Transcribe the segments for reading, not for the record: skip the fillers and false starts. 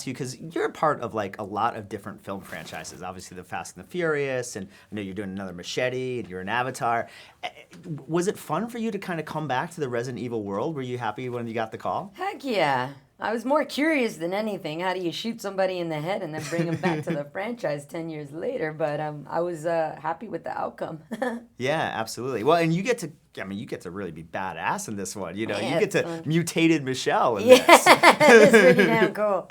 you, because you're a part of like a lot of different film franchises. Obviously, the Fast and the Furious, and I know you're doing another Machete, and you're an Avatar. Was it fun for you to kind of come back to the Resident Evil world? Were you happy when you got the call? Heck yeah. I was more curious than anything. How do you shoot somebody in the head and then bring them back to the franchise 10 years later? But I was happy with the outcome. Yeah, absolutely. Well, and you get to really be badass in this one. You know, Yeah, you get to mutated Michelle in Yeah, this. it's pretty damn cool.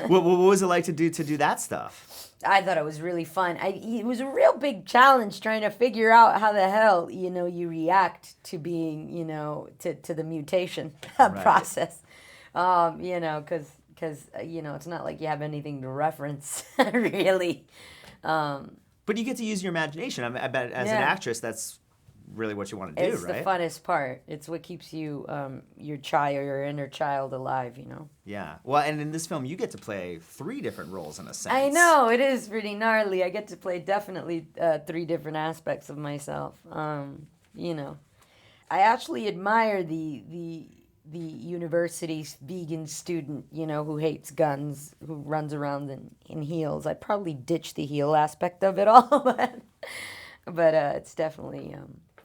What was it like to do that stuff? I thought it was really fun. It was a real big challenge trying to figure out how the hell, you react to being, to the mutation process. Because it's not like you have anything to reference, really. But you get to use your imagination. I bet as an actress, that's really what you want to do, it's right? It's the funnest part. It's what keeps you, your inner child alive, Yeah. Well, and in this film, you get to play 3 different roles in a sense. I know. It is pretty gnarly. I get to play definitely 3 different aspects of myself. I actually admire the university's vegan student, who hates guns, who runs around in heels. I probably ditched the heel aspect of it all, but it's definitely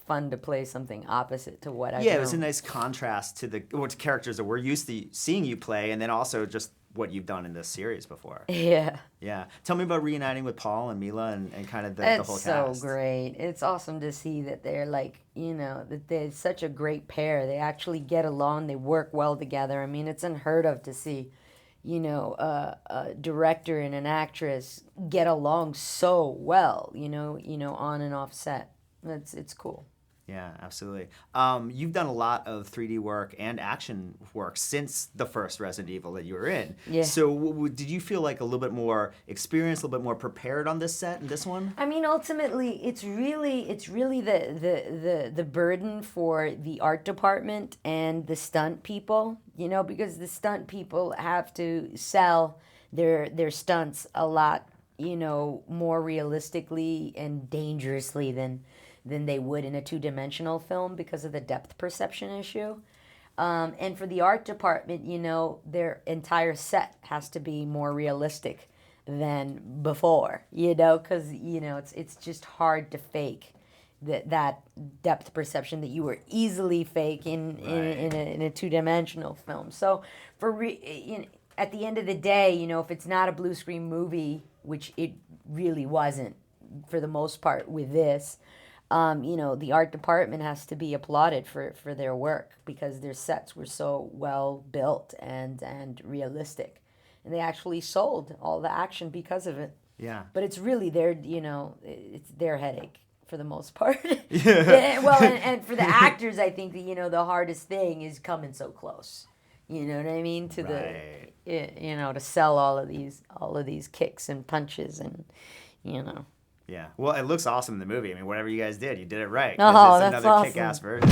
fun to play something opposite to what I know. Yeah, it was a nice contrast to the characters that we're used to seeing you play, and then also just what you've done in this series before. Yeah. Yeah. Tell me about reuniting with Paul and Mila and kind of the whole cast. It's so great. It's awesome to see that they're like, that they're such a great pair. They actually get along. They work well together. I mean, it's unheard of to see, a director and an actress get along so well, on and off set. It's cool. Yeah, absolutely. You've done a lot of 3D work and action work since the first Resident Evil that you were in. Yeah. So did you feel like a little bit more experienced, a little bit more prepared on this set and this one? I mean, ultimately, it's really the burden for the art department and the stunt people, because the stunt people have to sell their stunts a lot, more realistically and dangerously than they would in a 2-dimensional film because of the depth perception issue. And for the art department, their entire set has to be more realistic than before, because, it's just hard to fake that depth perception that you were easily fake in a 2-dimensional film. So at the end of the day, if it's not a blue screen movie, which it really wasn't for the most part with this, the art department has to be applauded for their work because their sets were so well built and realistic. And they actually sold all the action because of it. Yeah. But it's really it's their headache for the most part. Yeah. Well, and for the actors, I think that, the hardest thing is coming so close. You know what I mean? To right. to sell all of these kicks and punches and. Yeah. Well, it looks awesome in the movie. I mean, whatever you guys did, you did it right. Oh, it's that's another awesome. kick-ass version.